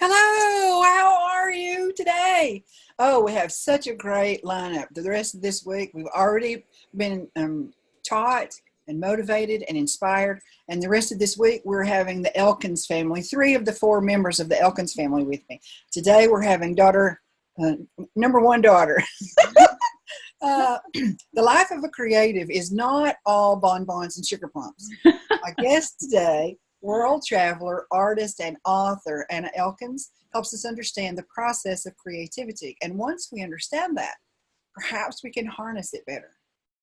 Hello, how are you today? Oh, we have such a great lineup. The rest of this week, we've already been taught and motivated and inspired. And the rest of this week, we're having the Elkins family, three of the four members of the Elkins family with me. Today, we're having number one daughter. The life of a creative is not all bonbons and sugar plums. My guest today, world traveler, artist, and author Anna Elkins, helps us understand the process of creativity. And once we understand that, perhaps we can harness it better.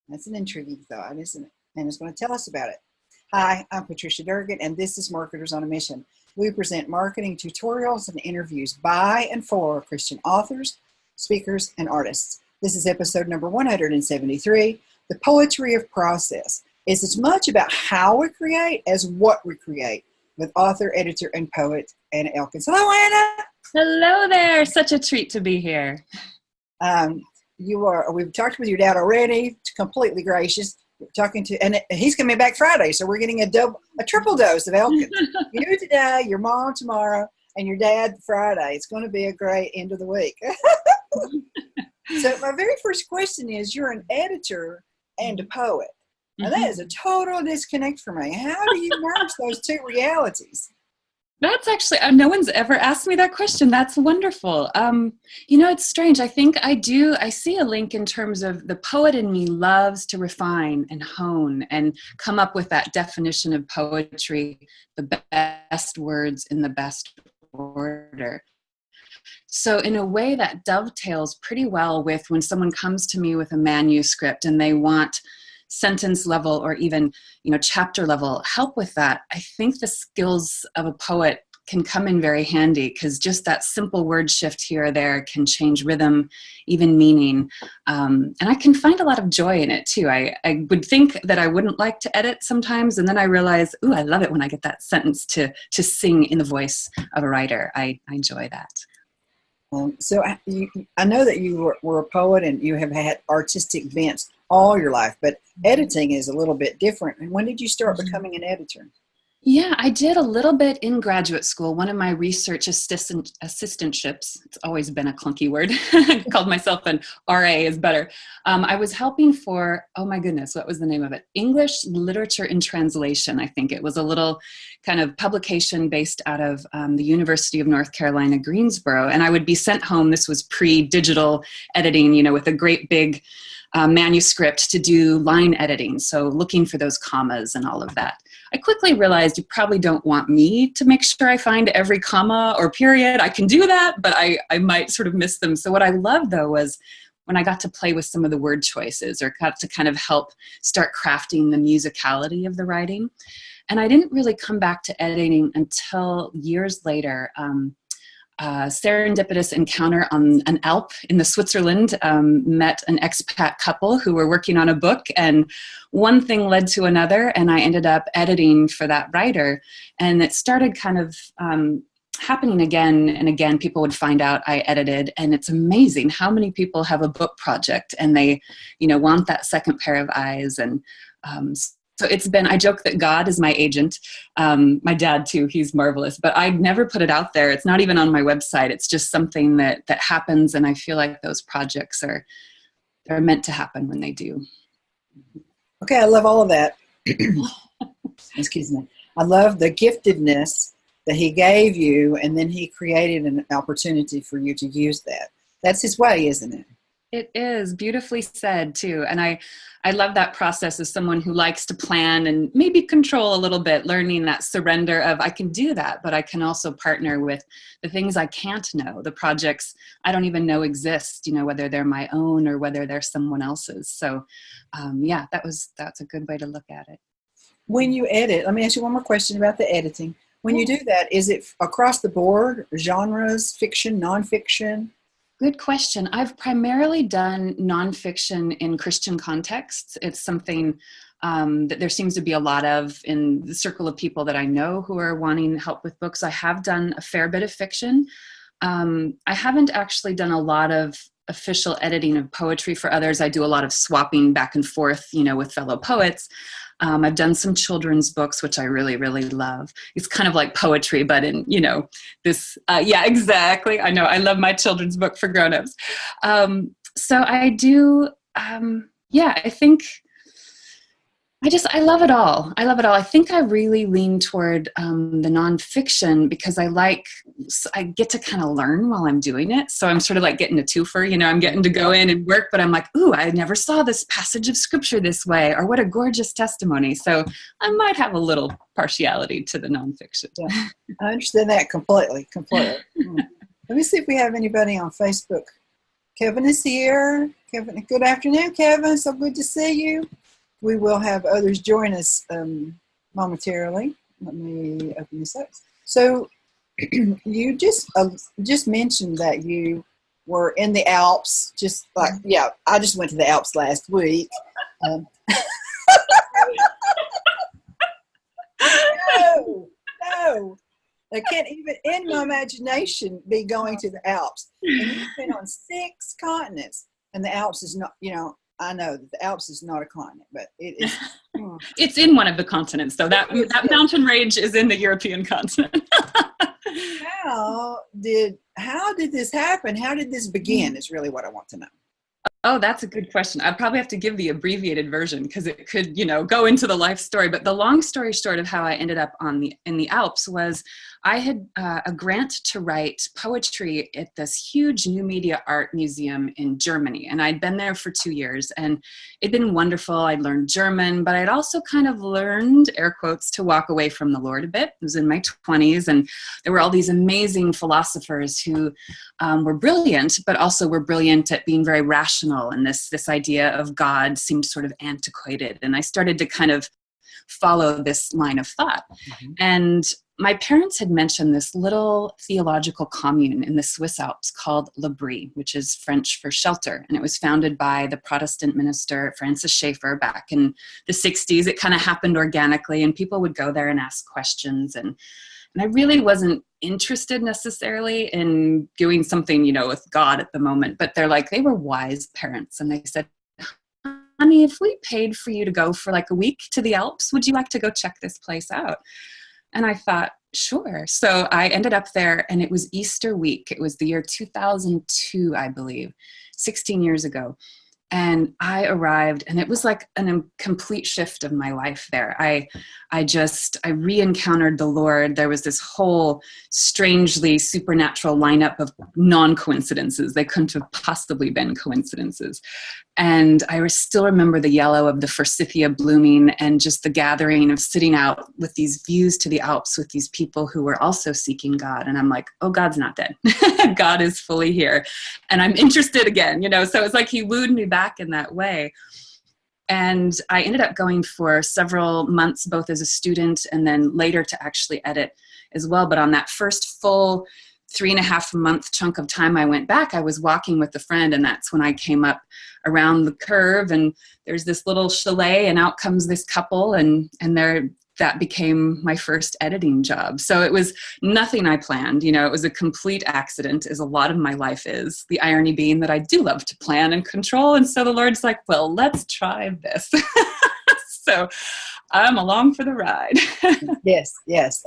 That's an intriguing thought, isn't it? Anna's going to tell us about it. Hi, I'm Patricia Durgett, and this is Marketers on a Mission. We present marketing tutorials and interviews by and for Christian authors, speakers, and artists. This is episode number 173, The Poetry of Process. It's as much about how we create as what we create, with author, editor, and poet Anna Elkins. Hello, Anna. Hello there. Such a treat to be here. We've talked with your dad already. Completely gracious. We're talking to, and he's coming back Friday, so we're getting a triple dose of Elkins. You today, your mom tomorrow, and your dad Friday. It's going to be a great end of the week. So my very first question is, you're an editor and a poet. Now that is a total disconnect for me. How do you merge those two realities? That's actually, no one's ever asked me that question. That's wonderful. It's strange. I think I see a link in terms of the poet in me loves to refine and hone and come up with that definition of poetry, the best words in the best order. So in a way that dovetails pretty well with when someone comes to me with a manuscript and they want sentence level or even, chapter level help with that. I think the skills of a poet can come in very handy, because just that simple word shift here or there can change rhythm, even meaning. And I can find a lot of joy in it too. I would think that I wouldn't like to edit sometimes, and then I realize, I love it when I get that sentence to sing in the voice of a writer. I enjoy that. So I know that you were a poet and you have had artistic bents all your life, but editing is a little bit different. And when did you start becoming an editor? Yeah, I did a little bit in graduate school. One of my research assistantships, it's always been a clunky word, called myself an RA is better. I was helping for, oh my goodness, what was the name of it? English Literature in Translation, I think. It was a little kind of publication based out of the University of North Carolina, Greensboro. And I would be sent home, this was pre-digital editing, with a great big manuscript to do line editing. So looking for those commas and all of that. I quickly realized you probably don't want me to make sure I find every comma or period. I can do that, but I might sort of miss them. So what I loved, though, was when I got to play with some of the word choices or got to kind of help start crafting the musicality of the writing. And I didn't really come back to editing until years later. Serendipitous encounter on an Alp in the Switzerland, met an expat couple who were working on a book, and one thing led to another, and I ended up editing for that writer. And it started kind of happening again and again. People would find out I edited, and it's amazing how many people have a book project and they, want that second pair of eyes. And so it's been, I joke that God is my agent. My dad too, he's marvelous, but I never put it out there. It's not even on my website. It's just something that happens. And I feel like those projects they're meant to happen when they do. Okay. I love all of that. Excuse me. I love the giftedness that he gave you, and then he created an opportunity for you to use that. That's his way, isn't it? It is beautifully said too. And I love that process as someone who likes to plan and maybe control a little bit, learning that surrender of I can do that, but I can also partner with the things I can't know, the projects I don't even know exist, whether they're my own or whether they're someone else's. So that's a good way to look at it. When you edit, let me ask you one more question about the editing. When you do that, is it across the board, genres, fiction, nonfiction? Good question. I've primarily done nonfiction in Christian contexts. It's something that there seems to be a lot of in the circle of people that I know who are wanting help with books. I have done a fair bit of fiction. I haven't actually done a lot of official editing of poetry for others. I do a lot of swapping back and forth, with fellow poets. I've done some children's books, which I really, really love. It's kind of like poetry, but in, this, yeah, exactly. I know. I love my children's book for grownups. So I do, yeah, I think I love it all. I love it all. I think I really lean toward the nonfiction because I get to kind of learn while I'm doing it. So I'm sort of like getting a twofer, I'm getting to go in and work, but I'm like, ooh, I never saw this passage of scripture this way, or what a gorgeous testimony. So I might have a little partiality to the nonfiction. Yeah, I understand that completely. Let me see if we have anybody on Facebook. Kevin is here. Kevin, good afternoon, Kevin. So good to see you. We will have others join us momentarily. Let me open this up. So you just mentioned that you were in the Alps, I just went to the Alps last week. No, I can't even in my imagination be going to the Alps. And you've been on 6 continents, and the Alps is not, I know that the Alps is not a continent, but it is. It's in one of the continents, though. That mountain range is in the European continent. How did this happen? How did this begin is really what I want to know. Oh, that's a good question. I'd probably have to give the abbreviated version because it could, go into the life story. But the long story short of how I ended up in the Alps was I had a grant to write poetry at this huge new media art museum in Germany. And I'd been there for 2 years and it'd been wonderful. I'd learned German, but I'd also kind of learned, air quotes, to walk away from the Lord a bit. It was in my 20s. And there were all these amazing philosophers who were brilliant, but also were brilliant at being very rational. And this idea of God seemed sort of antiquated. And I started to kind of follow this line of thought. Mm-hmm. And my parents had mentioned this little theological commune in the Swiss Alps called L'Abri, which is French for shelter. And it was founded by the Protestant minister Francis Schaeffer back in the 60s. It kind of happened organically, and people would go there and ask questions. And I really wasn't interested necessarily in doing something, with God at the moment. But they were wise parents. And they said, honey, if we paid for you to go for like a week to the Alps, would you like to go check this place out? And I thought, sure. So I ended up there, and it was Easter week. It was the year 2002, I believe, 16 years ago. And I arrived, and it was like a complete shift of my life there. I re-encountered the Lord. There was this whole strangely supernatural lineup of non-coincidences. They couldn't have possibly been coincidences. And I still remember the yellow of the forsythia blooming and just the gathering of sitting out with these views to the Alps with these people who were also seeking God. And I'm like, oh, God's not dead. God is fully here. And I'm interested again, so it's like he wooed me back in that way. And I ended up going for several months, both as a student and then later to actually edit as well. But on that first full 3.5-month chunk of time I went back, I was walking with a friend, and that's when I came up around the curve, and there's this little chalet, and out comes this couple, and that became my first editing job. So it was nothing I planned. It was a complete accident, as a lot of my life is. The irony being that I do love to plan and control. And so the Lord's like, well, let's try this. So I'm along for the ride. Yes.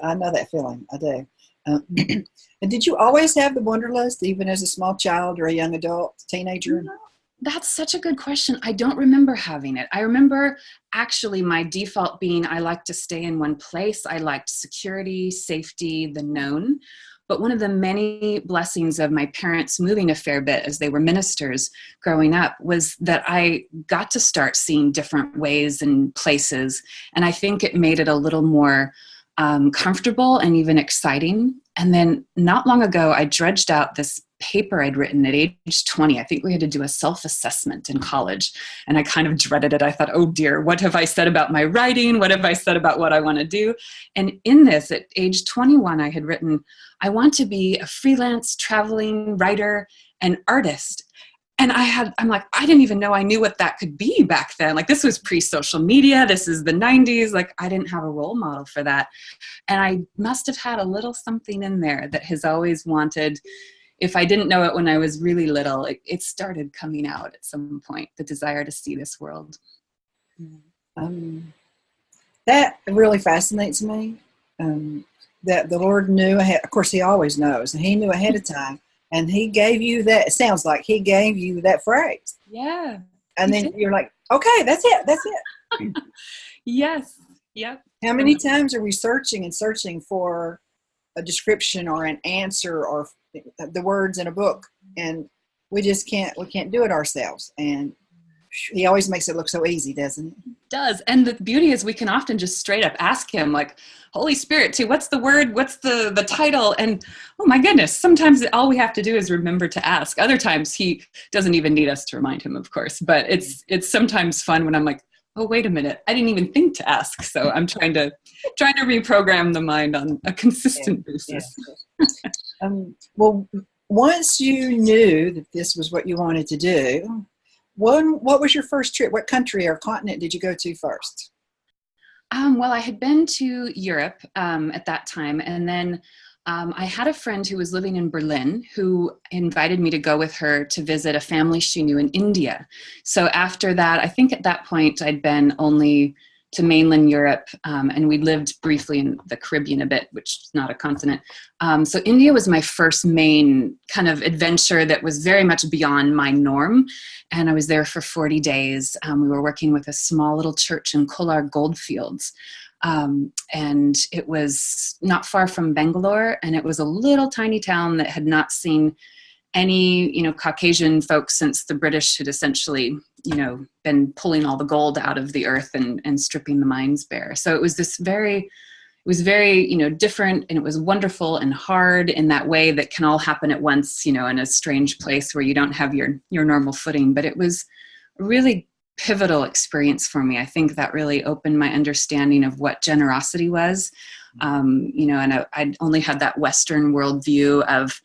I know that feeling. I do. And did you always have the wanderlust, even as a small child or a young adult, teenager? No. That's such a good question. I don't remember having it. I remember actually my default being I like to stay in one place. I liked security, safety, the known. But one of the many blessings of my parents moving a fair bit as they were ministers growing up was that I got to start seeing different ways and places. And I think it made it a little more comfortable and even exciting. And then not long ago, I dredged out this paper I'd written at age 20. I think we had to do a self-assessment in college, and I kind of dreaded it. I thought, oh dear, what have I said about my writing? What have I said about what I want to do? And in this, at age 21, I had written, I want to be a freelance traveling writer and artist. And I'm like, I didn't even know I knew what that could be back then. Like, this was pre-social media. This is the 90s. Like, I didn't have a role model for that. And I must have had a little something in there that has always wanted, if I didn't know it when I was really little, it started coming out at some point, the desire to see this world. That really fascinates me. Um, that the Lord knew ahead. Of course, He always knows, and He knew ahead of time, and He gave you that. It sounds like He gave you that phrase, Yeah, and he then did. you're like, okay, that's it. That's it. Yes. Yep. How And many times are we searching and searching for a description or an answer or the words in a book, and we can't do it ourselves, and He always makes it look so easy, doesn't He? does. And the beauty is we can often just straight up ask him, like, Holy Spirit, too, what's the word? What's the title? And oh my goodness, sometimes all we have to do is remember to ask. Other times he doesn't even need us to remind him, of course. But it's sometimes fun when I'm like, oh, wait a minute, I didn't even think to ask. So I'm trying to reprogram the mind on a Yeah, consistent yeah. basis. Well, once you knew that this was what you wanted to do, what was your first trip? What country or continent did you go to first? Well, I had been to Europe at that time, and then I had a friend who was living in Berlin who invited me to go with her to visit a family she knew in India. So after that, I think at that point I'd been only to mainland Europe, and we lived briefly in the Caribbean a bit, which is not a continent. So India was my first main kind of adventure that was very much beyond my norm. And I was there for 40 days. We were working with a small little church in Kolar Goldfields. And it was not far from Bangalore, and it was a little tiny town that had not seen any, Caucasian folks since the British had essentially, been pulling all the gold out of the earth and stripping the mines bare. So it was very, different, and it was wonderful and hard in that way that can all happen at once, in a strange place where you don't have your normal footing. But it was a really pivotal experience for me. I think that really opened my understanding of what generosity was. And I'd only had that Western worldview of,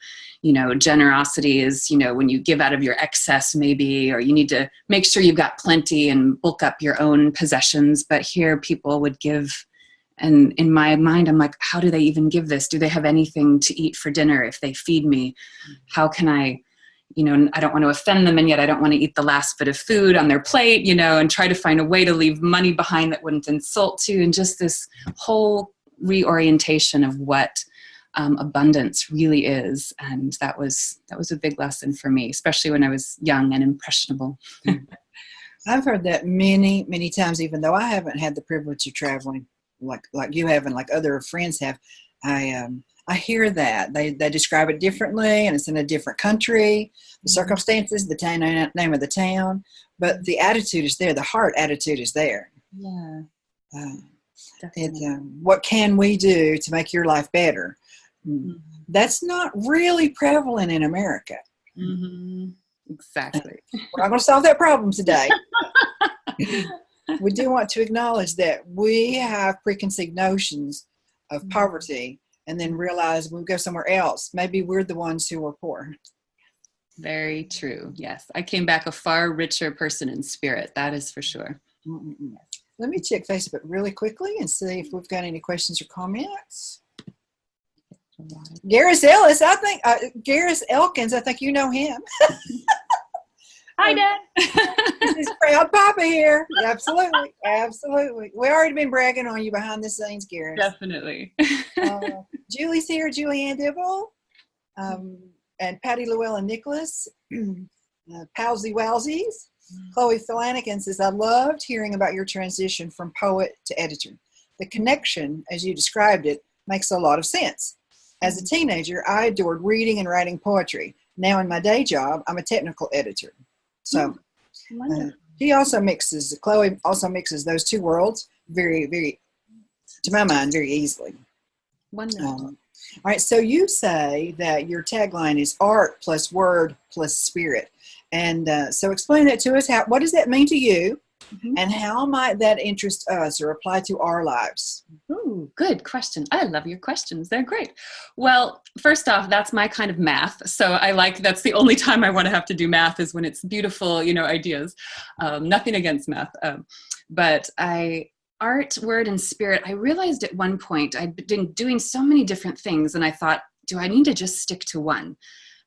generosity is, when you give out of your excess maybe, or you need to make sure you've got plenty and bulk up your own possessions. But here people would give. And in my mind, I'm like, how do they even give this? Do they have anything to eat for dinner if they feed me? How can I, I don't want to offend them, and yet I don't want to eat the last bit of food on their plate, and try to find a way to leave money behind that wouldn't insult you. And just this whole reorientation of what abundance really is. And that was a big lesson for me, especially when I was young and impressionable. I've heard that many, many times, even though I haven't had the privilege of traveling like you have and like other friends have. I hear that they describe it differently, and it's in a different country, the circumstances, name of the town, but the attitude is there. The heart attitude is there. Yeah, Uh, definitely. what can we do to make your life better? Mm-hmm. That's not really prevalent in America. Mm-hmm. Exactly. We're not going to solve that problem today. We do want to acknowledge that we have preconceived notions of poverty, and then realize when we go somewhere else, maybe we're the ones who are poor. Very true. Yes. I came back a far richer person in spirit. That is for sure. Mm-mm. Let me check Facebook really quickly and see if we've got any questions or comments. Garris Ellis, Garris Elkins, I think you know him. Hi, Dad. This is proud Papa here. Absolutely. Absolutely. We already been bragging on you behind the scenes, Garris. Definitely. Julie's here, Julianne Dibble, and Patty Llewellyn Nicholas, Palsy Wowsies. Chloe Flanagan says, I loved hearing about your transition from poet to editor. The connection, as you described it, makes a lot of sense. As a teenager, I adored reading and writing poetry. Now in my day job, I'm a technical editor. So Chloe also mixes those two worlds very, very, to my mind, very easily. Wonderful. All right, so you say that your tagline is art plus word plus spirit. And so explain that to us. What does that mean to you? Mm-hmm. And how might that interest us or apply to our lives? Ooh, good question. I love your questions. They're great. Well, first off, that's my kind of math. So that's the only time I want to have to do math is when it's beautiful, ideas. Nothing against math. But art, word, and spirit, I realized at one point I'd been doing so many different things, and I thought, do I need to just stick to one?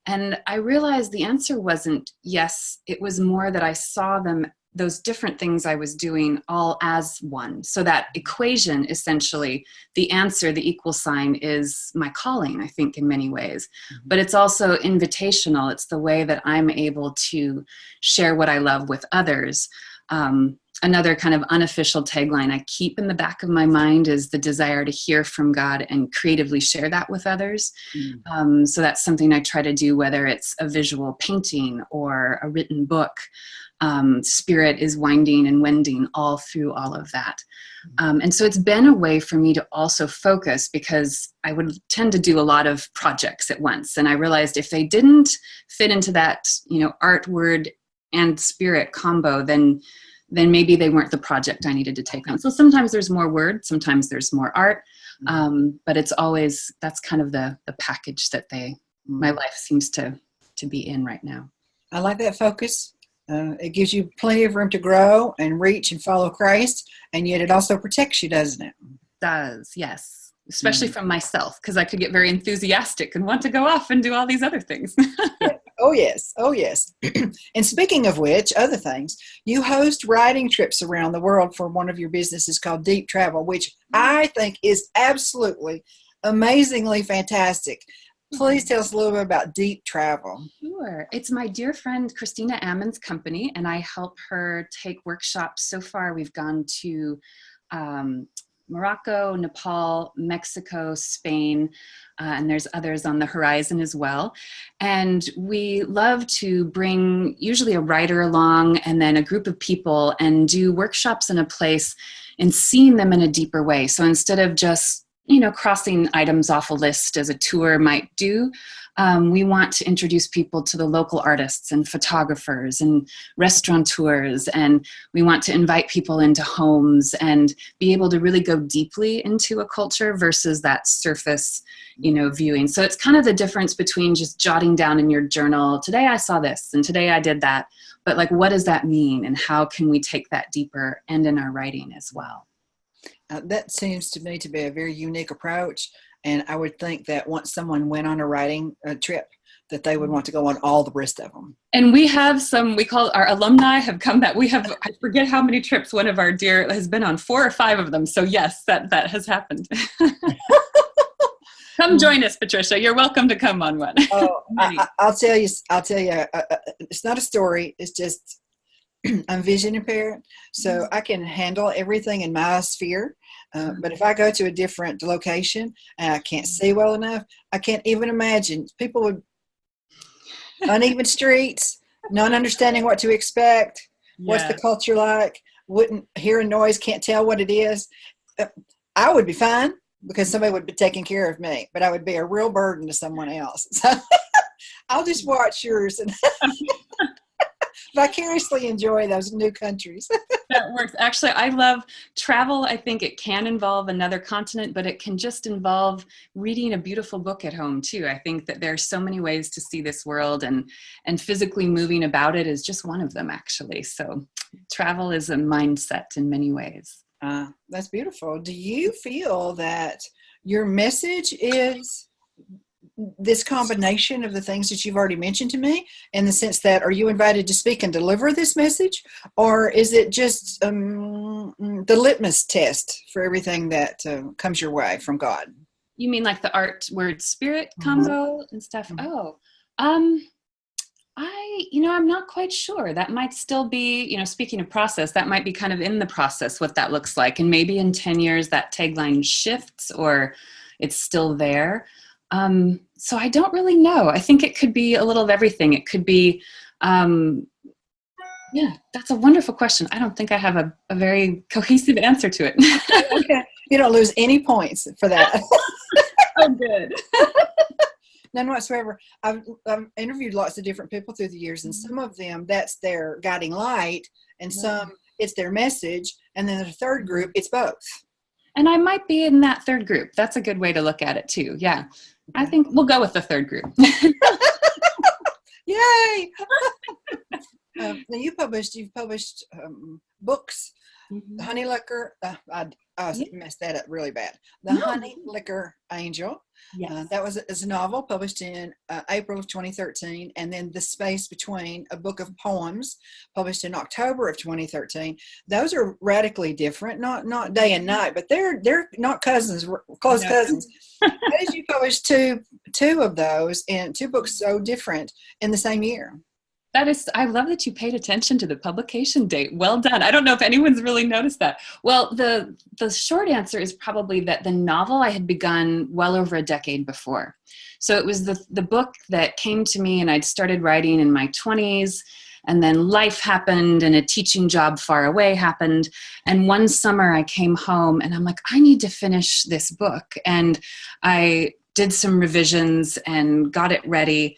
And I realized the answer wasn't yes. It was more that I saw them those different things I was doing all as one. So that equation, essentially, the answer, the equal sign, is my calling, I think, in many ways. But it's also invitational. It's the way that I'm able to share what I love with others. Another kind of unofficial tagline I keep in the back of my mind is the desire to hear from God and creatively share that with others. So that's something I try to do, whether it's a visual painting or a written book. Spirit is winding and wending all through all of that. And so it's been a way for me to also focus, because I would tend to do a lot of projects at once. And I realized if they didn't fit into that, art, word, and spirit combo, then maybe they weren't the project I needed to take on. So sometimes there's more word, sometimes there's more art, but it's always, that's kind of the package that my life seems to be in right now. I like that focus. It gives you plenty of room to grow and reach and follow Christ, and yet it also protects you, doesn't it? It does, yes. Especially from myself, because I could get very enthusiastic and want to go off and do all these other things. Yeah. Oh, yes. Oh, yes. And speaking of which, other things, you host writing trips around the world for one of your businesses called Deep Travel, which I think is absolutely amazingly fantastic. Please tell us a little bit about Deep Travel. Sure. It's my dear friend Christina Ammon's company, and I help her take workshops. So far, we've gone to Morocco, Nepal, Mexico, Spain, and there's others on the horizon as well. And we love to bring usually a writer along and then a group of people and do workshops in a place and seeing them in a deeper way. So instead of just crossing items off a list as a tour might do, we want to introduce people to the local artists and photographers and restaurateurs, and we want to invite people into homes and be able to really go deeply into a culture versus that surface, viewing. So it's kind of the difference between just jotting down in your journal, today I saw this and today I did that, but like, what does that mean and how can we take that deeper and in our writing as well? That seems to me to be a very unique approach. And I would think that once someone went on a writing trip, that they would want to go on all the rest of them. And we have we call our alumni have come back. I forget how many trips one of our dear has been on, 4 or 5 of them. So yes, that has happened. Come join us, Patricia. You're welcome to come on one. Oh, I'll tell you, it's not a story. It's just, I'm vision impaired, so I can handle everything in my sphere. But if I go to a different location and I can't see well enough, I can't even imagine. People would, uneven streets, not understanding what to expect, what's the culture like, wouldn't hear a noise, can't tell what it is. I would be fine because somebody would be taking care of me, but I would be a real burden to someone else. So I'll just watch yours and vicariously enjoy those new countries. That works. Actually, I love travel. I think it can involve another continent, but it can just involve reading a beautiful book at home too. I think that there are so many ways to see this world, and physically moving about it is just one of them, actually. So travel is a mindset in many ways. That's beautiful. Do you feel that your message is this combination of the things that you've already mentioned to me, in the sense that, are you invited to speak and deliver this message, or is it just the litmus test for everything that comes your way from God? You mean like the art, word, spirit combo and stuff? Oh, I'm not quite sure. That might still be, speaking of process, that might be kind of in the process, what that looks like. And maybe in 10 years that tagline shifts, or it's still there. So I don't really know. I think it could be a little of everything. It could be, that's a wonderful question. I don't think I have a very cohesive answer to it. Okay. You don't lose any points for that. Oh, good. None whatsoever. I've interviewed lots of different people through the years, and some of them, that's their guiding light, and some, it's their message, and then the third group, it's both. And I might be in that third group. That's a good way to look at it too. Yeah. I think we'll go with the third group. Yay! Now you've published books The Mhm. Honey Liquor, I Yeah. messed that up really bad. The No. Honey Liquor Angel. Yes. That was a novel published in April of 2013, and then The Space Between, a book of poems published in October of 2013. Those are radically different, not day and night, but they're not cousins, close No. cousins. How did you publish two of those and two books so different in the same year? That is, I love that you paid attention to the publication date. Well done. I don't know if anyone's really noticed that. Well, the short answer is probably that the novel I had begun well over a decade before. So it was the book that came to me, and I'd started writing in my 20s, and then life happened, and a teaching job far away happened. And one summer I came home, and I'm like, I need to finish this book. And I did some revisions and got it ready.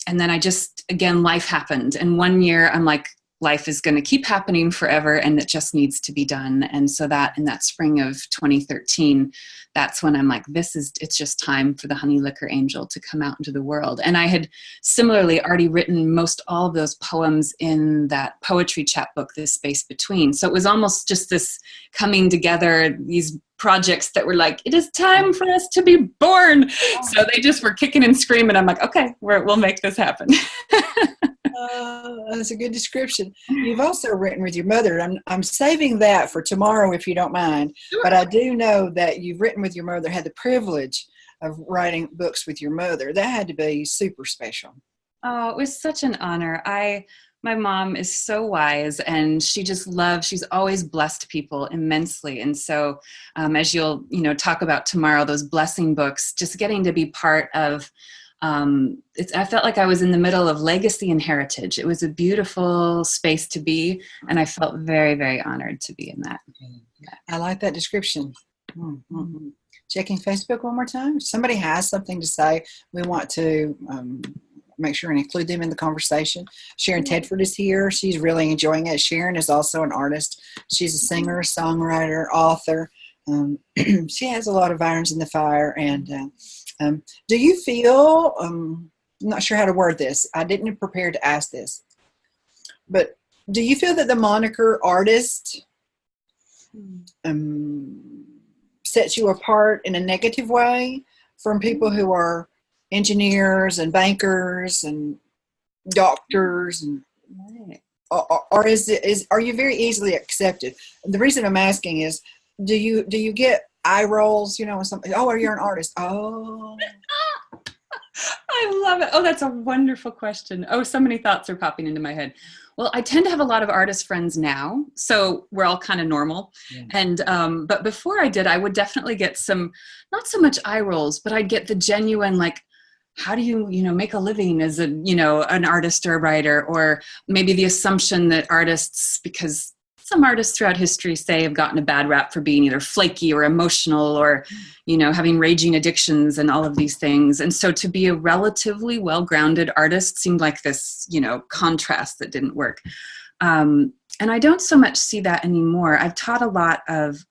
And then I just, again, life happened. And one year I'm like, life is going to keep happening forever, and it just needs to be done. And so that in that spring of 2013, that's when I'm like, it's just time for the Honey Liquor Angel to come out into the world. And I had similarly already written most all of those poems in that poetry chapbook, The Space Between. So it was almost just this coming together, these projects that were like, it is time for us to be born. So they just were kicking and screaming. I'm like, okay, we'll make this happen. That's a good description. You've also written with your mother. I'm saving that for tomorrow if you don't mind. Sure. But I do know that you've written with your mother, had the privilege of writing books with your mother. That had to be super special. Oh, it was such an honor. My mom is so wise, and she just she's always blessed people immensely. And so as you'll, talk about tomorrow, those blessing books, just getting to be part of, I felt like I was in the middle of legacy and heritage. It was a beautiful space to be, and I felt very, very honored to be in that. I like that description. Mm-hmm. Checking Facebook one more time. If somebody has something to say, we want to make sure and include them in the conversation. Sharon Tedford is here. She's really enjoying it. Sharon is also an artist. She's a singer, songwriter, author. She has a lot of irons in the fire. And do you feel, I'm not sure how to word this. I didn't prepare to ask this. But do you feel that the moniker artist sets you apart in a negative way from people who are engineers and bankers and doctors, and or are you very easily accepted? The reason I'm asking is, do you get eye rolls, when something, oh, you're an artist, oh. I love it. Oh, that's a wonderful question. Oh, so many thoughts are popping into my head. Well, I tend to have a lot of artist friends now, so we're all kind of normal. Yeah. And but before I did, I would definitely get some, not so much eye rolls, but I'd get the genuine, like, how do you, make a living as an artist or a writer? Or maybe the assumption that artists, because some artists throughout history have gotten a bad rap for being either flaky or emotional or, having raging addictions and all of these things. And so to be a relatively well-grounded artist seemed like this, contrast that didn't work. And I don't so much see that anymore. I've taught a lot of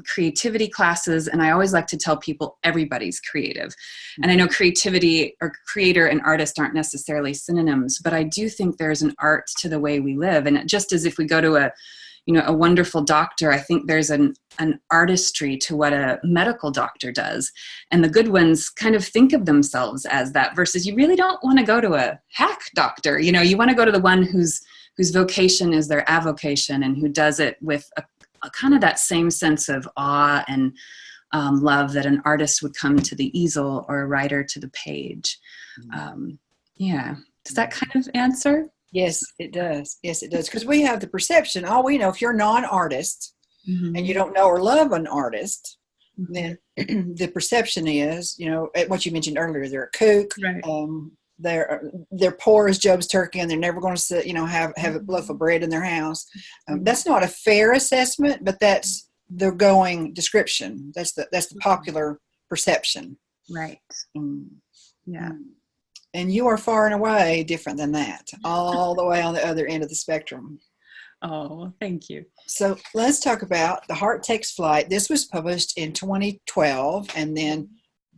creativity classes, and I always like to tell people everybody's creative. And I know creativity or creator and artist aren't necessarily synonyms, but I do think there's an art to the way we live. And just as if we go to a wonderful doctor, I think there's an artistry to what a medical doctor does. And the good ones kind of think of themselves as that, versus you really don't want to go to a hack doctor. You want to go to the one whose vocation is their avocation, and who does it with a kind of that same sense of awe and love that an artist would come to the easel or a writer to the page. Yeah. Does that kind of answer? Yes, it does. Yes, it does. Because we have the perception, all we know, if you're a non-artist and you don't know or love an artist, then the perception is, what you mentioned earlier, they're a kook. Right. They're poor as Job's turkey, and they're never going to sit, have a loaf of bread in their house. That's not a fair assessment, but that's the going description. That's the popular perception. Right. Yeah. And you are far and away different than that, all the way on the other end of the spectrum. Oh, thank you. So let's talk about The Heart Takes Flight. This was published in 2012, and then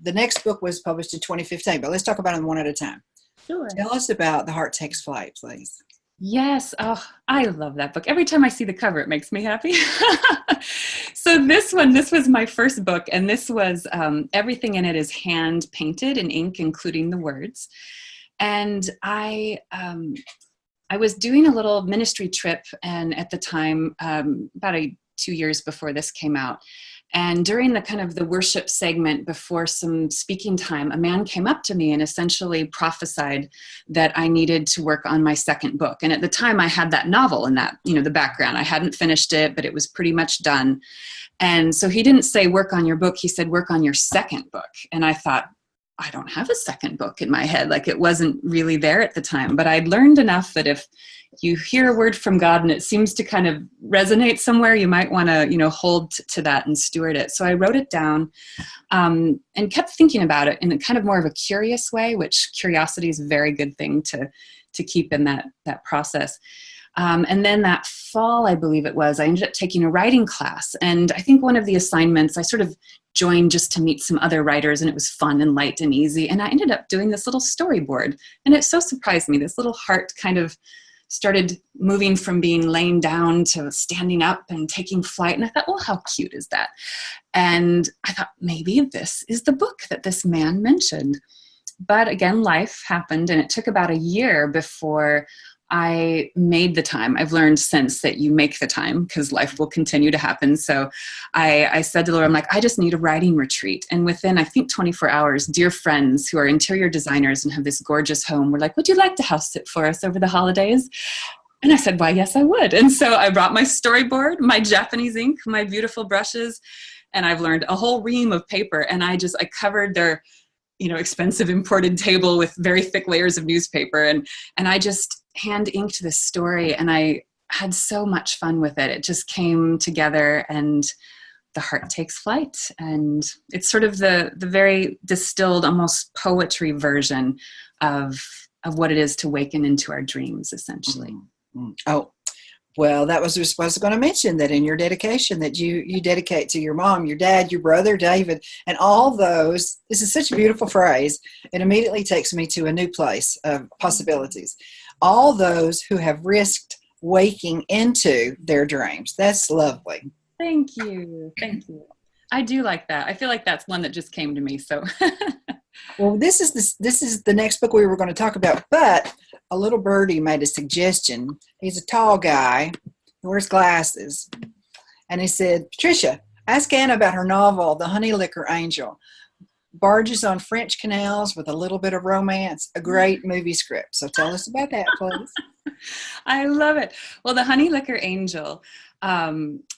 the next book was published in 2015. But let's talk about them one at a time. Sure. Tell us about The Heart Takes Flight, please. Yes. Oh, I love that book. Every time I see the cover, it makes me happy. So this was my first book, and this was everything in it is hand painted in ink, including the words. And I was doing a little ministry trip, and at the time, about 2 years before this came out, and during the kind of the worship segment before some speaking time, a man came up to me and essentially prophesied that I needed to work on my second book. And at the time I had that novel in that, the background. I hadn't finished it, but it was pretty much done. And so he didn't say work on your book. He said work on your second book. And I thought, I don't have a second book in my head. Like, it wasn't really there at the time, but I'd learned enough that if you hear a word from God and it seems to kind of resonate somewhere, you might want to, hold to that and steward it. So I wrote it down and kept thinking about it in a kind of more of a curious way, which curiosity is a very good thing to keep in that process. And then that fall, I believe it was, I ended up taking a writing class. And I think one of the assignments I sort of joined just to meet some other writers, and it was fun and light and easy. And I ended up doing this little storyboard. And it so surprised me. This little heart kind of started moving from being laying down to standing up and taking flight. And I thought, well, how cute is that? And I thought, maybe this is the book that this man mentioned. But again, life happened, and it took about a year before I made the time. I've learned since that you make the time because life will continue to happen. So I said to Laura, I'm like, I just need a writing retreat. And within, I think, 24 hours, dear friends who are interior designers and have this gorgeous home were like, would you like to house sit for us over the holidays? And I said, why, yes, I would. And so I brought my storyboard, my Japanese ink, my beautiful brushes, and I've learned a whole ream of paper. And I covered their expensive imported table with very thick layers of newspaper. And I just hand inked this story, and I had so much fun with it. It just came together, and the heart takes flight. And it's sort of the very distilled, almost poetry version of what it is to waken into our dreams, essentially. Mm-hmm. Oh, well, that was just what I was going to mention, that in your dedication that you dedicate to your mom, your dad, your brother, David, and all those. This is such a beautiful phrase. It immediately takes me to a new place of possibilities. All those who have risked waking into their dreams. That's lovely. Thank you. Thank you. I do like that. I feel like that's one that just came to me. So, well, this is the next book we were going to talk about, but a little birdie made a suggestion. He's a tall guy. He wears glasses. And he said, Patricia, ask Anna about her novel, The Honey Liquor Angel. Barges on French canals with a little bit of romance, a great movie script. So tell us about that, please. I love it. Well, The Honey Liquor Angel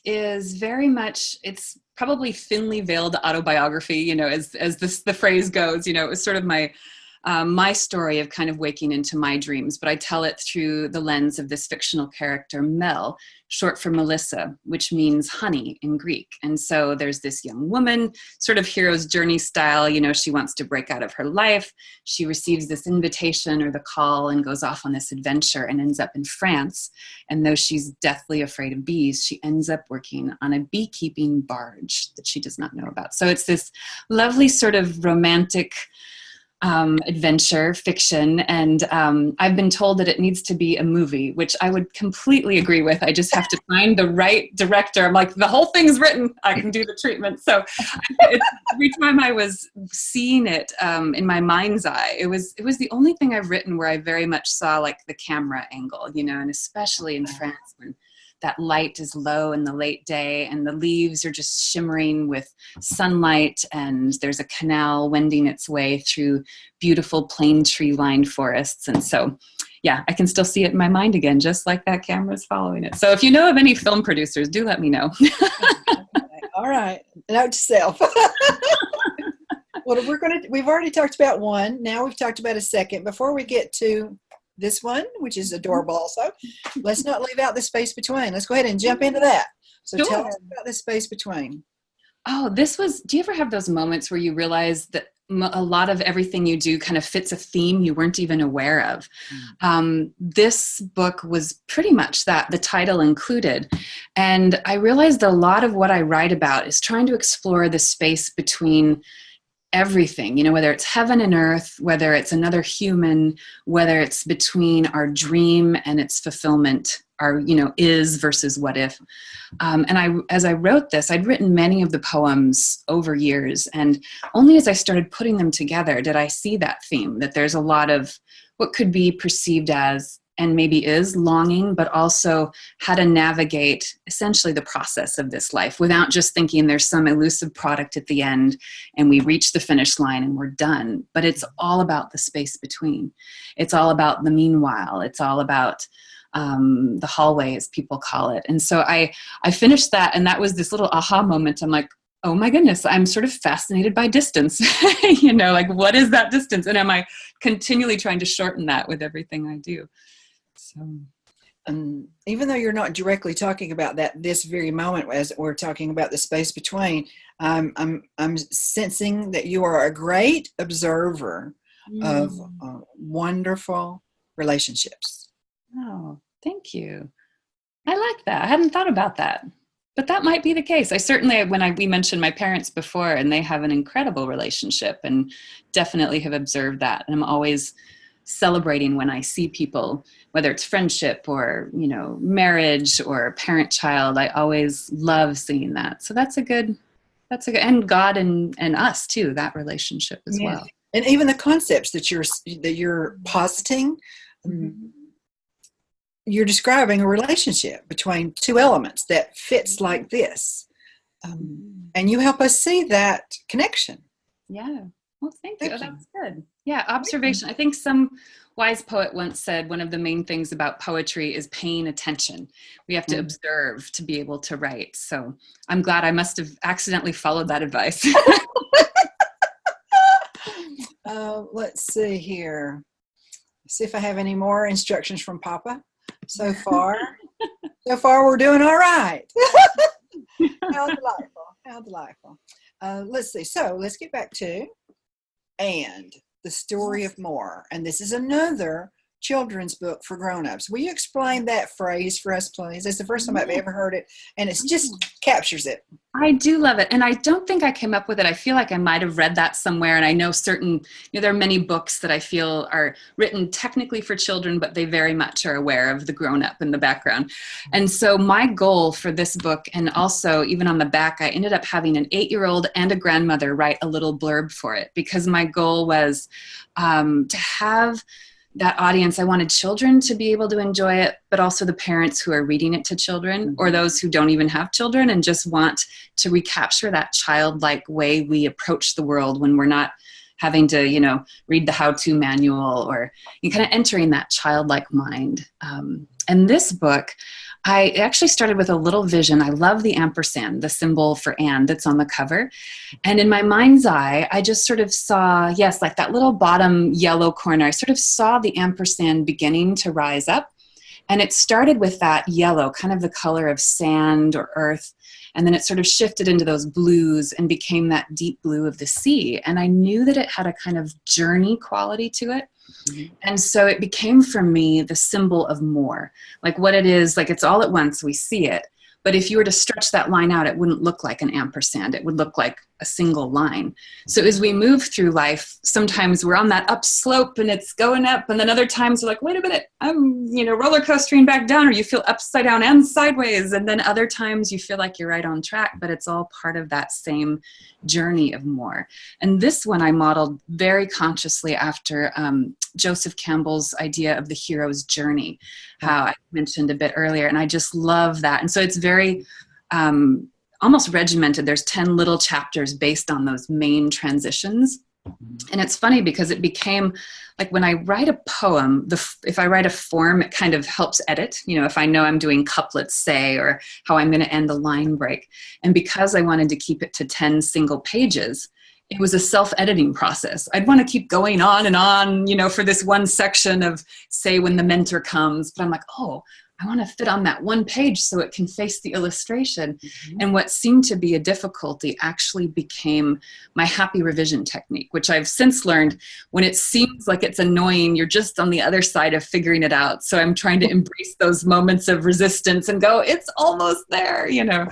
is very much, it's probably thinly veiled autobiography, as the phrase goes. It was sort of my story of kind of waking into my dreams, but I tell it through the lens of this fictional character, Mel, short for Melissa, which means honey in Greek. And so there's this young woman, sort of hero's journey style, she wants to break out of her life. She receives this invitation or the call and goes off on this adventure and ends up in France. And though she's deathly afraid of bees, she ends up working on a beekeeping barge that she does not know about. So it's this lovely sort of romantic adventure fiction, and I've been told that it needs to be a movie, which I would completely agree with. I just have to find the right director. I'm like, the whole thing's written, I can do the treatment. So every time I was seeing it in my mind's eye, it was the only thing I've written where I very much saw like the camera angle, and especially in France when that light is low in the late day and the leaves are just shimmering with sunlight, and there's a canal wending its way through beautiful plane tree lined forests. And so, yeah, I can still see it in my mind again, just like that camera's following it. So if you know of any film producers, do let me know. All right. Note to self. Well, we've already talked about one. Now we've talked about a second. Before we get to this one, which is adorable also, let's not leave out the space between. Let's go ahead and jump into that. So sure. Tell us about the space between. Oh, do you ever have those moments where you realize that a lot of everything you do kind of fits a theme you weren't even aware of? This book was pretty much that, the title included. And I realized that a lot of what I write about is trying to explore the space between everything, you know, whether it's heaven and earth, whether it's another human, whether it's between our dream and its fulfillment, our, you know, is versus what if. As I wrote this, I'd written many of the poems over years, and only as I started putting them together did I see that theme, that there's a lot of what could be perceived as, and maybe is, longing, but also how to navigate essentially the process of this life without just thinking there's some elusive product at the end and we reach the finish line and we're done. But it's all about the space between. It's all about the meanwhile. It's all about the hallway, as people call it. And so I finished that, and that was this little aha moment. I'm like, oh my goodness, I'm sort of fascinated by distance. You know, like, what is that distance? And am I continually trying to shorten that with everything I do? So, even though you're not directly talking about that this very moment, as we're talking about the space between, I'm sensing that you are a great observer of wonderful relationships. Oh, thank you. I like that. I hadn't thought about that, but that might be the case. I certainly, we mentioned my parents before, and they have an incredible relationship, and definitely have observed that. And I'm always celebrating when I see people, whether it's friendship or, you know, marriage or parent-child. I always love seeing that. So that's a good, and God and us too, that relationship as well. And even the concepts that you're positing, you're describing a relationship between two elements that fits like this. And you help us see that connection. Yeah. Well, thank you. Oh, that's good. Yeah, observation. I think some wise poet once said one of the main things about poetry is paying attention. We have to observe to be able to write. So I'm glad I must have accidentally followed that advice. Let's see here. See if I have any more instructions from Papa. So far we're doing all right. How delightful. How delightful. Let's see. So let's get back to And the Story of More. And this is another children's book for grown-ups. Will you explain that phrase for us, please? It's the first time I've ever heard it, and it just captures it. I do love it. And I don't think I came up with it. I feel like I might have read that somewhere. And I know certain, you know, there are many books that I feel are written technically for children, but they very much are aware of the grown-up in the background. And so my goal for this book, and also even on the back, I ended up having an 8-year-old and a grandmother write a little blurb for it, because my goal was to have that audience. I wanted children to be able to enjoy it, but also the parents who are reading it to children, or those who don't even have children and just want to recapture that childlike way we approach the world when we're not having to, you know, read the how-to manual, or you kind of entering that childlike mind. And this book, I actually started with a little vision. I love the ampersand, the symbol for and that's on the cover. And in my mind's eye, I just sort of saw, yes, like that little bottom yellow corner, I sort of saw the ampersand beginning to rise up. And it started with that yellow, kind of the color of sand or earth. And then it sort of shifted into those blues and became that deep blue of the sea. And I knew that it had a kind of journey quality to it. And so it became for me the symbol of more, like what it is, like it's all at once, we see it. But if you were to stretch that line out, it wouldn't look like an ampersand. It would look like a single line. So as we move through life, sometimes we're on that up slope and it's going up. And then other times we're like, wait a minute, I'm, you know, roller coastering back down, or you feel upside down and sideways. And then other times you feel like you're right on track, but it's all part of that same journey of more. And this one I modeled very consciously after Joseph Campbell's idea of the hero's journey, how I mentioned a bit earlier. And I just love that. And so it's very almost regimented. There's 10 little chapters based on those main transitions. And it's funny because it became like when I write a poem, if I write a form, it kind of helps edit, you know, if I know I'm doing couplets, say, or how I'm going to end a line break. And because I wanted to keep it to 10 single pages, it was a self-editing process. I'd want to keep going on and on, you know, for this one section of, say, when the mentor comes, but I'm like, oh, I want to fit on that one page so it can face the illustration. Mm-hmm. And what seemed to be a difficulty actually became my happy revision technique, which I've since learned when it seems like it's annoying, you're just on the other side of figuring it out. So I'm trying to embrace those moments of resistance and go, it's almost there, you know.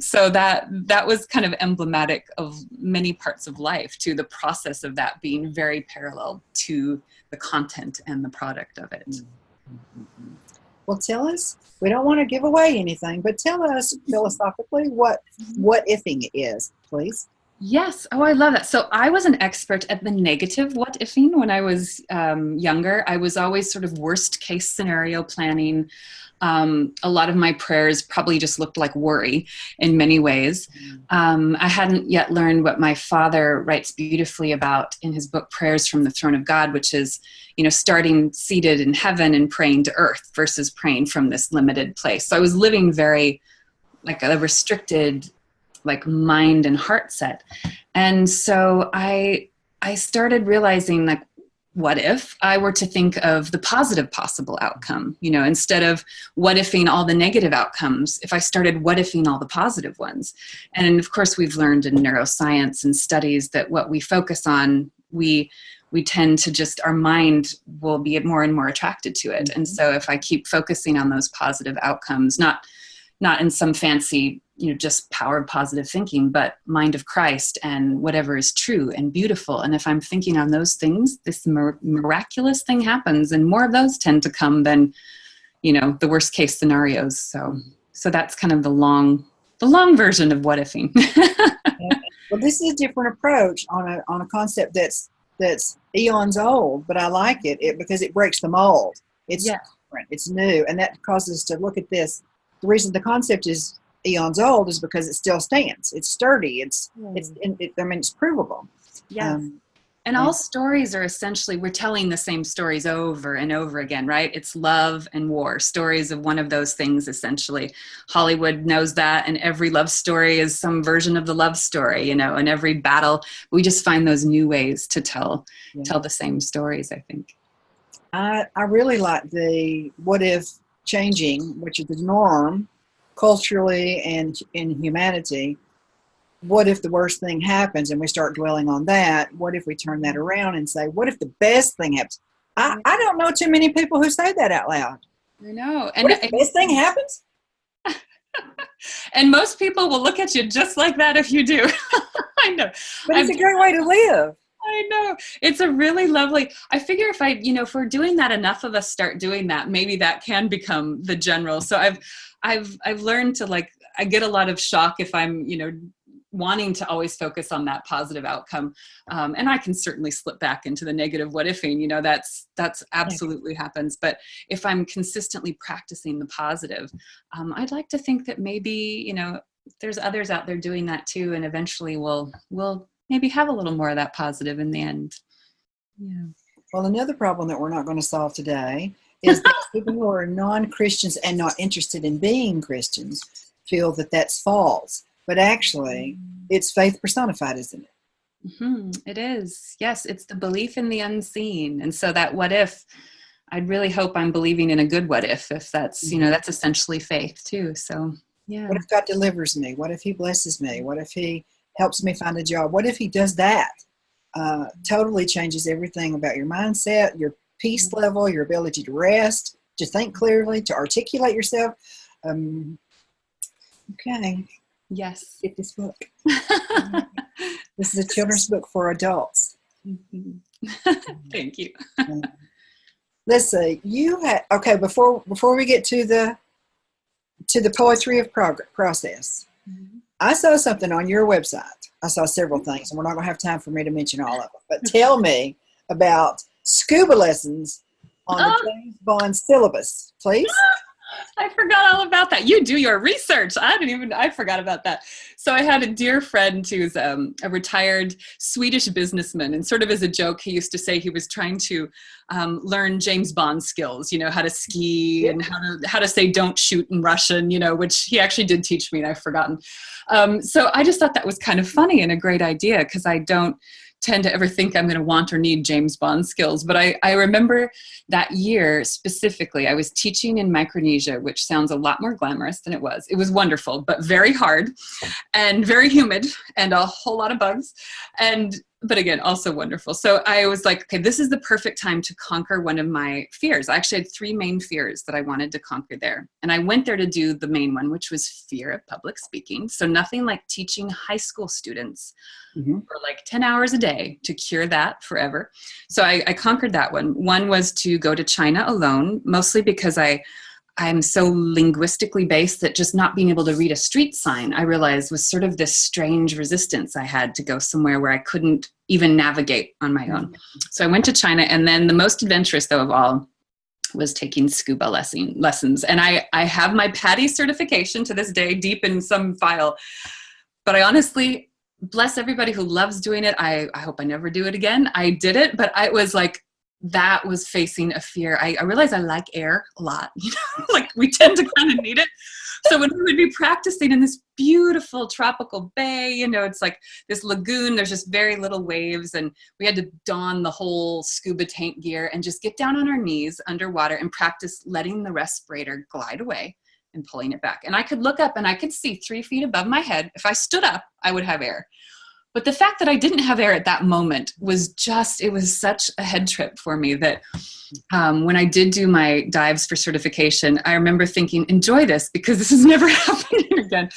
So that was kind of emblematic of many parts of life, to the process of that being very parallel to the content and the product of it. Mm-hmm. Well, tell us, we don't want to give away anything, but tell us philosophically what ifing is, please. Yes. Oh, I love that. So I was an expert at the negative what ifing when I was younger. I was always sort of worst case scenario planning. A lot of my prayers probably just looked like worry in many ways. I hadn't yet learned what my father writes beautifully about in his book, Prayers from the Throne of God, which is, you know, starting seated in heaven and praying to earth versus praying from this limited place. So I was living very like a restricted, like mind and heart set. And so I started realizing, like, what if I were to think of the positive possible outcome, you know, instead of what ifing all the negative outcomes, if I started what ifing all the positive ones. And of course, we've learned in neuroscience and studies that what we focus on, we tend to just, our mind will be more and more attracted to it. And so if I keep focusing on those positive outcomes, not in some fancy, you know, just power of positive thinking, but mind of Christ and whatever is true and beautiful. And if I'm thinking on those things, this miraculous thing happens, and more of those tend to come than, you know, the worst case scenarios. So that's kind of the long version of what ifing. Well, this is a different approach on a concept that's eons old, but I like it because it breaks the mold. It's different, it's new, and that causes us to look at this. The reason the concept is eons old is because it still stands. It's sturdy. It's provable. Yes. And all stories are essentially, we're telling the same stories over and over again, right? It's love and war, stories of one of those things, essentially. Hollywood knows that, and every love story is some version of the love story, you know, and every battle, we just find those new ways to tell the same stories, I think. I really like the what if changing, which is the norm culturally and in humanity. What if the worst thing happens and we start dwelling on that? What if we turn that around and say, what if the best thing happens? I don't know too many people who say that out loud. I know. And what if the best thing happens? And most people will look at you just like that if you do. I know. But it's a great way to live. I know. It's a really lovely, I figure if we're doing that, enough of us start doing that, maybe that can become the general. So I've learned to, like, I get a lot of shock if I'm, you know, wanting to always focus on that positive outcome. And I can certainly slip back into the negative what ifing, you know, that's absolutely happens. But if I'm consistently practicing the positive, I'd like to think that maybe, you know, there's others out there doing that too. And eventually we'll maybe have a little more of that positive in the end. Yeah. Well, another problem that we're not going to solve today is that people who are non-Christians and not interested in being Christians feel that that's false. But actually, it's faith personified, isn't it? Mm-hmm. It is. Yes, it's the belief in the unseen. And so that what if, I'd really hope I'm believing in a good what if that's, you know, that's essentially faith too. So, yeah. What if God delivers me? What if he blesses me? What if he helps me find a job? What if he does that? Totally changes everything about your mindset, your peace level, your ability to rest, to think clearly, to articulate yourself. Okay. Yes. Get this book. This is a children's book for adults. Mm-hmm. Thank you. Let's see. You had before we get to the poetry of process. Mm-hmm. I saw something on your website. I saw several things, and we're not going to have time for me to mention all of them. But tell me about scuba lessons on the James Bond syllabus, please. I forgot all about that. You do your research. I forgot about that. So I had a dear friend who's a retired Swedish businessman, and sort of as a joke, he used to say he was trying to learn James Bond skills, you know, how to ski and how to say don't shoot in Russian, you know, which he actually did teach me and I've forgotten. So I just thought that was kind of funny and a great idea, because I don't tend to ever think I'm going to want or need James Bond skills. But I remember that year specifically, I was teaching in Micronesia, which sounds a lot more glamorous than it was. It was wonderful, but very hard and very humid and a whole lot of bugs. But again, also wonderful. So I was like, okay, this is the perfect time to conquer one of my fears. I actually had 3 main fears that I wanted to conquer there. And I went there to do the main one, which was fear of public speaking. So nothing like teaching high school students for like 10 hours a day to cure that forever. So I conquered that one. One was to go to China alone, mostly because I'm so linguistically based that just not being able to read a street sign, I realized was sort of this strange resistance I had to go somewhere where I couldn't even navigate on my own. So I went to China, and then the most adventurous though of all was taking scuba lessons. And I have my PADI certification to this day, deep in some file, but I honestly, bless everybody who loves doing it. I hope I never do it again. I did it, but I was like, that was facing a fear. I realized I like air a lot, like we tend to kind of need it. So when we would be practicing in this beautiful tropical bay, it's like this lagoon, there's just very little waves, and we had to don the whole scuba tank gear and just get down on our knees underwater and practice letting the respirator glide away and pulling it back. And I could look up and I could see 3 feet above my head. If I stood up, I would have air. But the fact that I didn't have air at that moment was it was such a head trip for me that when I did do my dives for certification, I remember thinking, enjoy this because this is never happening again.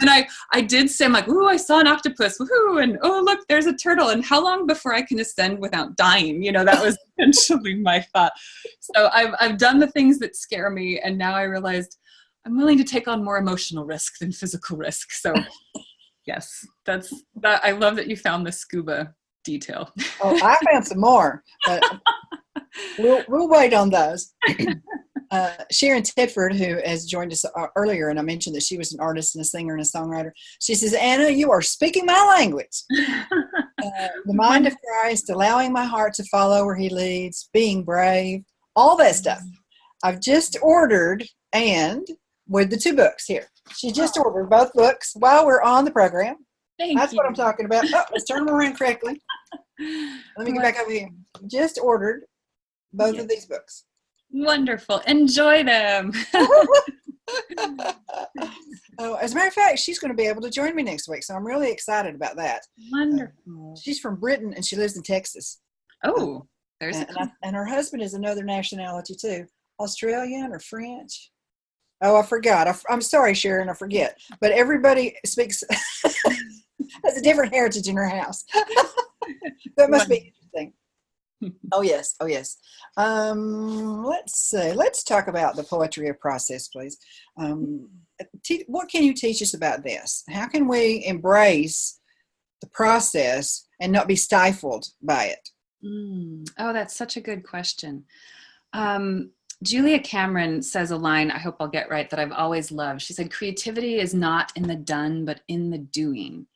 And I did say, I'm like, ooh, I saw an octopus, woohoo, and oh, look, there's a turtle. And how long before I can ascend without dying? That was essentially my thought. So I've done the things that scare me. And now I realized I'm willing to take on more emotional risk than physical risk. So yes, that's that. I love that you found the scuba detail. Oh, I found some more, but we'll wait on those. Sharon Tedford, who has joined us earlier, and I mentioned that she was an artist and a singer and a songwriter. She says, Anna, you are speaking my language. The mind of Christ, allowing my heart to follow where he leads, being brave, all that stuff. I've just ordered, and with the 2 books here. She just ordered both books while we're on the program. That's what I'm talking about. Oh, let's turn them around correctly. Let me get back over here. Just ordered both of these books. Wonderful. Enjoy them. Oh, as a matter of fact, she's going to be able to join me next week, so I'm really excited about that. Wonderful. She's from Britain, and she lives in Texas. Oh, and her husband is another nationality, too. Australian or French. Oh, I forgot. I'm sorry, Sharon, I forget. But everybody speaks, has a different heritage in her house. That must be interesting. Oh, yes. Let's see. Let's talk about the poetry of process, please. What can you teach us about this? How can we embrace the process and not be stifled by it? Oh, that's such a good question. Julia Cameron says a line, I hope I'll get right, that I've always loved. She said, creativity is not in the done, but in the doing.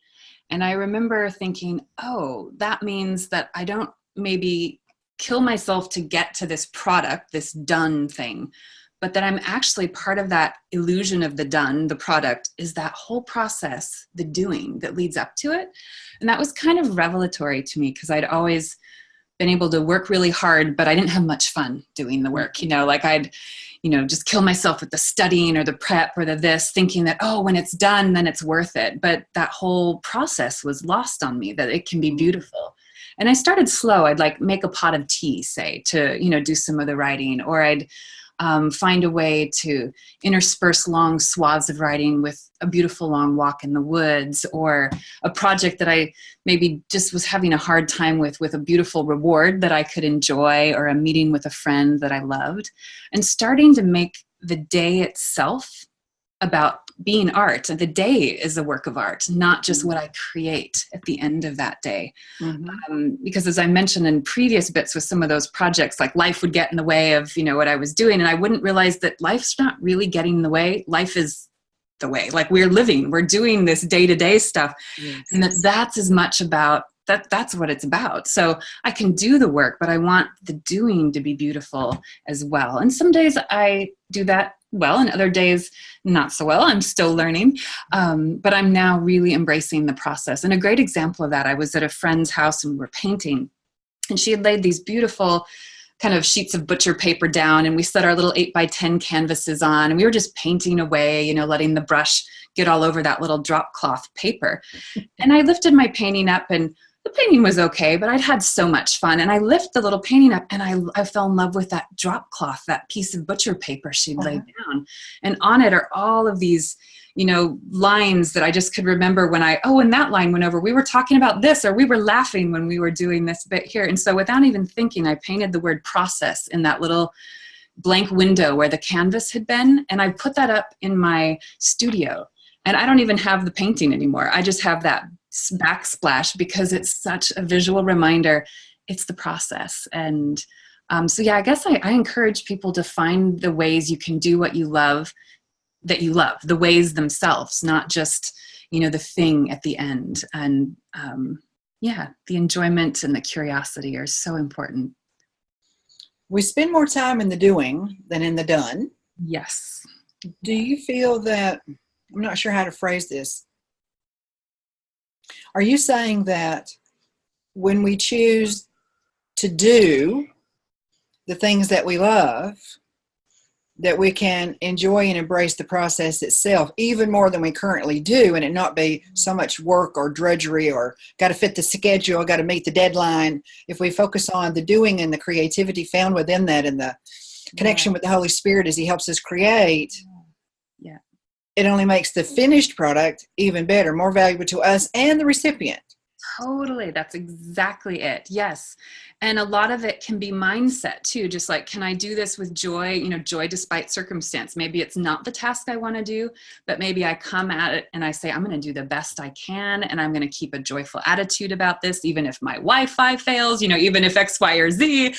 And I remember thinking, oh, that means that I don't maybe kill myself to get to this product, this done thing, but that I'm actually part of that illusion of the done, the product, is that whole process, the doing that leads up to it. And that was kind of revelatory to me because I'd always been able to work really hard, but I didn't have much fun doing the work. Like I'd, just kill myself with the studying or the prep or the this, thinking that, oh, when it's done, then it's worth it. But that whole process was lost on me, that it can be beautiful. And I started slow. I'd like make a pot of tea, say, to, do some of the writing, or I'd find a way to intersperse long swaths of writing with a beautiful long walk in the woods, or a project that I maybe just was having a hard time with a beautiful reward that I could enjoy, or a meeting with a friend that I loved, and starting to make the day itself about being art. The day is a work of art, not just what I create at the end of that day. Because as I mentioned in previous bits with some of those projects, like life would get in the way of, what I was doing. And I wouldn't realize that life's not really getting in the way. Life is the way. Like we're doing this day-to-day stuff. Yes. And that's as much about that's what it's about. So I can do the work, but I want the doing to be beautiful as well. And some days I do that well, and other days not so well. I'm still learning. But I'm now really embracing the process. And a great example of that, I was at a friend's house and we were painting, and she had laid these beautiful kind of sheets of butcher paper down, and we set our little 8x10 canvases on, and we were just painting away, you know, letting the brush get all over that little drop cloth paper. And I lifted my painting up, and the painting was okay, but I'd had so much fun. And I lift the little painting up, and I fell in love with that drop cloth, that piece of butcher paper she'd laid down. And on it are all of these, you know, lines that I just could remember when when that line went over, we were talking about this, or we were laughing when we were doing this bit here. And so without even thinking, I painted the word process in that little blank window where the canvas had been. And I put that up in my studio. And I don't even have the painting anymore. I just have that backsplash because it's such a visual reminder. It's the process. And so, yeah, I guess I encourage people to find the ways you can do what you love, that you love, the ways themselves, not just, you know, the thing at the end. And yeah, the enjoyment and the curiosity are so important. We spend more time in the doing than in the done. Yes. Do you feel that, I'm not sure how to phrase this. Are you saying that when we choose to do the things that we love, that we can enjoy and embrace the process itself even more than we currently do, and it not be so much work or drudgery or got to fit the schedule, got to meet the deadline? If we focus on the doing and the creativity found within that and the connection with the Holy Spirit as he helps us create, it only makes the finished product even better, more valuable to us and the recipient. Totally. That's exactly it. Yes. And a lot of it can be mindset too. Just like, can I do this with joy, you know, joy despite circumstance? Maybe it's not the task I want to do, but maybe I come at it and I say, I'm going to do the best I can. And I'm going to keep a joyful attitude about this, even if my Wi-Fi fails, you know, even if X, Y, or Z,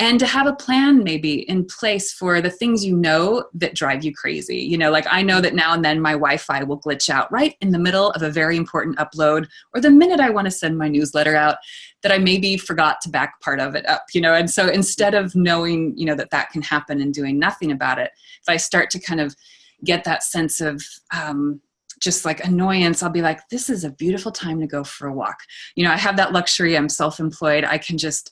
and to have a plan maybe in place for the things, you know, that drive you crazy. You know, like I know that now and then my Wi-Fi will glitch out right in the middle of a very important upload, or the minute I want to send my newsletter out, that I maybe forgot to back part of it up, you know. And so instead of knowing, you know, that can happen and doing nothing about it, if I start to kind of get that sense of just like annoyance, I'll be like, this is a beautiful time to go for a walk. You know, I have that luxury. I'm self-employed. I can just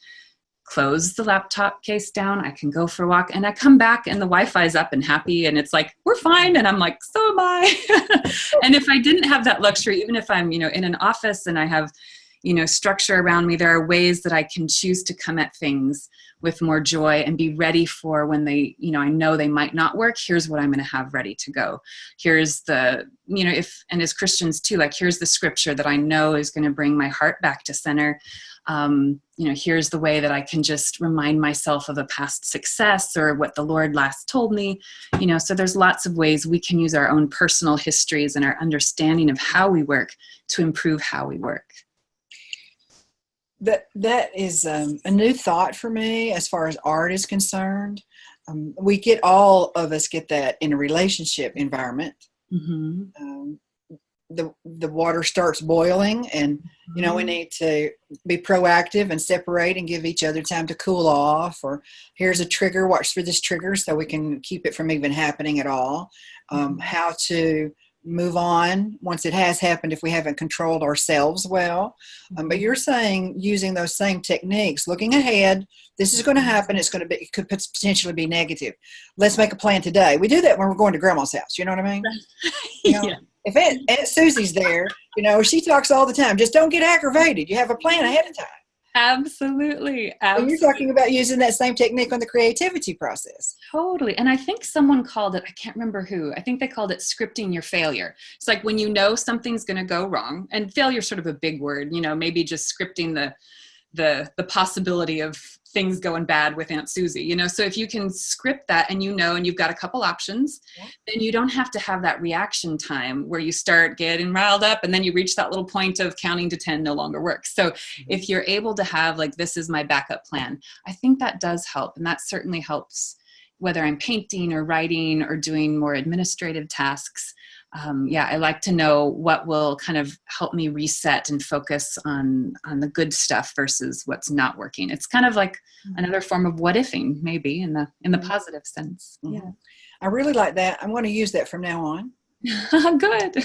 close the laptop case down. I can go for a walk, and I come back and the Wi-Fi is up and happy, and it's like, we're fine. And I'm like, so am I. And if I didn't have that luxury, even if I'm, you know, in an office and I have, you know, structure around me, there are ways that I can choose to come at things with more joy and be ready for when they, you know, I know they might not work. Here's what I'm going to have ready to go. Here's the, you know, and as Christians too, like, here's the scripture that I know is going to bring my heart back to center. You know, here's the way that I can just remind myself of a past success or what the Lord last told me, you know. So there's lots of ways we can use our own personal histories and our understanding of how we work to improve how we work. That is a new thought for me as far as art is concerned. All of us get that in a relationship environment. Mm-hmm. The water starts boiling, and you know, we need to be proactive and separate and give each other time to cool off, or here's a trigger, watch for this trigger so we can keep it from even happening at all. How to move on once it has happened if we haven't controlled ourselves well. But you're saying using those same techniques, looking ahead, this is going to happen, it could potentially be negative. Let's make a plan today. We do that when we're going to grandma's house, you know what I mean? You know, yeah. If Aunt Susie's there, you know, she talks all the time, just don't get aggravated. You have a plan ahead of time. Absolutely. And you're talking about using that same technique on the creativity process. Totally. And I think someone called it, I can't remember who, I think they called it scripting your failure. It's like when you know something's going to go wrong, and failure is sort of a big word, you know, maybe just scripting the possibility of things going bad with Aunt Susie, you know. So if you can script that and you know, and you've got a couple options, then you don't have to have that reaction time where you start getting riled up and then you reach that little point of counting to 10 no longer works. So if you're able to have like, this is my backup plan, I think that does help. And that certainly helps, whether I'm painting or writing or doing more administrative tasks. I like to know what will kind of help me reset and focus on the good stuff versus what's not working. It's kind of like another form of what ifing, maybe in the positive sense. Yeah, I really like that. I'm going to use that from now on. Good.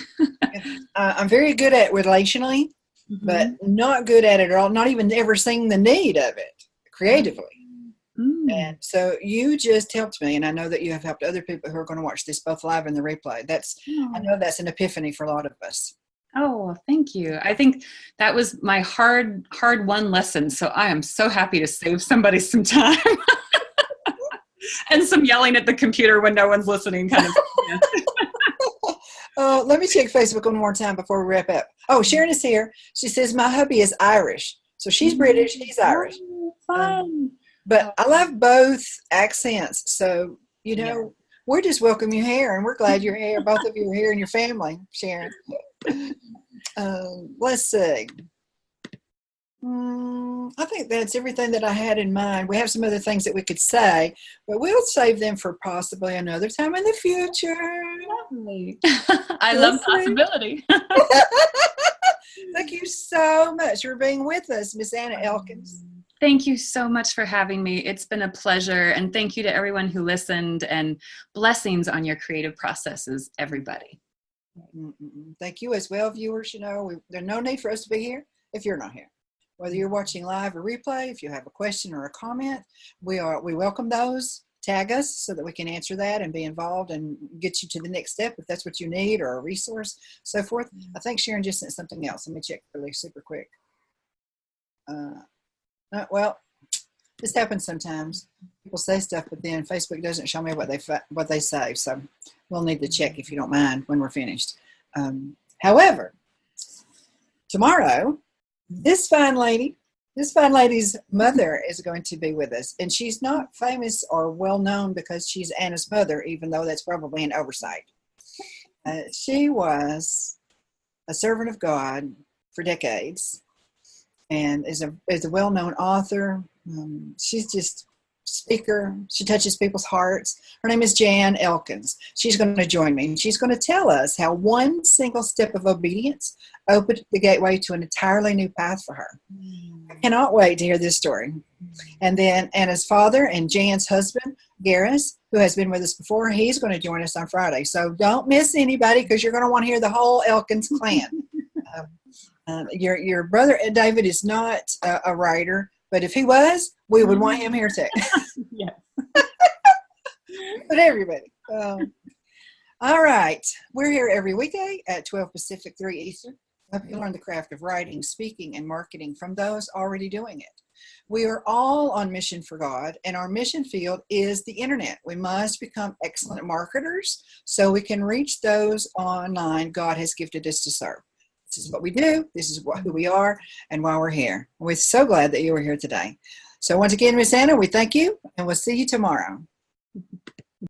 I'm very good at relationally, but not good at it at all. Not even ever seeing the need of it creatively. And so you just helped me, and I know that you have helped other people who are going to watch this both live and the replay. I know that's an epiphany for a lot of us. Oh, thank you. I think that was my hard won lesson. So I am so happy to save somebody some time and some yelling at the computer when no one's listening kind of. Let me check Facebook one more time before we wrap up. Oh, Sharon is here. She says, my hubby is Irish. So she's British, he's Irish. Fun. But I love both accents. So, we're just welcome you here, and we're glad you're here. Both of you are here and your family, Sharon. Let's see. I think that's everything that I had in mind. We have some other things that we could say, but we'll save them for possibly another time in the future. Lovely. I love possibility. Thank you so much for being with us, Miss Anna Elkins. Thank you so much for having me. It's been a pleasure. And thank you to everyone who listened, and blessings on your creative processes, everybody. Thank you as well, viewers. There's no need for us to be here if you're not here. Whether you're watching live or replay, if you have a question or a comment, we welcome those. Tag us so that we can answer that and be involved and get you to the next step if that's what you need, or a resource, so forth. I think Sharon just sent something else. Let me check really super quick. Well, this happens sometimes. People say stuff, but then Facebook doesn't show me what they say. So we'll need to check, if you don't mind, when we're finished. However, tomorrow, this fine lady's mother is going to be with us. And she's not famous or well known because she's Anna's mother, even though that's probably an oversight. She was a servant of God for decades, and is a well-known author. She's just speaker. She touches people's hearts. Her name is Anna Elkins. She's going to join me, and she's going to tell us how one single step of obedience opened the gateway to an entirely new path for her. I cannot wait to hear this story. And then Anna's father and Jan's husband, Garris, who has been with us before, he's going to join us on Friday. So don't miss anybody, because you're going to want to hear the whole Elkins clan. Your brother David is not a writer, but if he was, we would want him here too. Yeah. But everybody. All right. We're here every weekday at 12 Pacific, 3 Eastern. I hope you learn the craft of writing, speaking, and marketing from those already doing it. We are all on mission for God, and our mission field is the internet. We must become excellent marketers so we can reach those online God has gifted us to serve. This is what we do. This is who we are and why we're here. We're so glad that you were here today. So once again, Miss Anna, we thank you, and we'll see you tomorrow.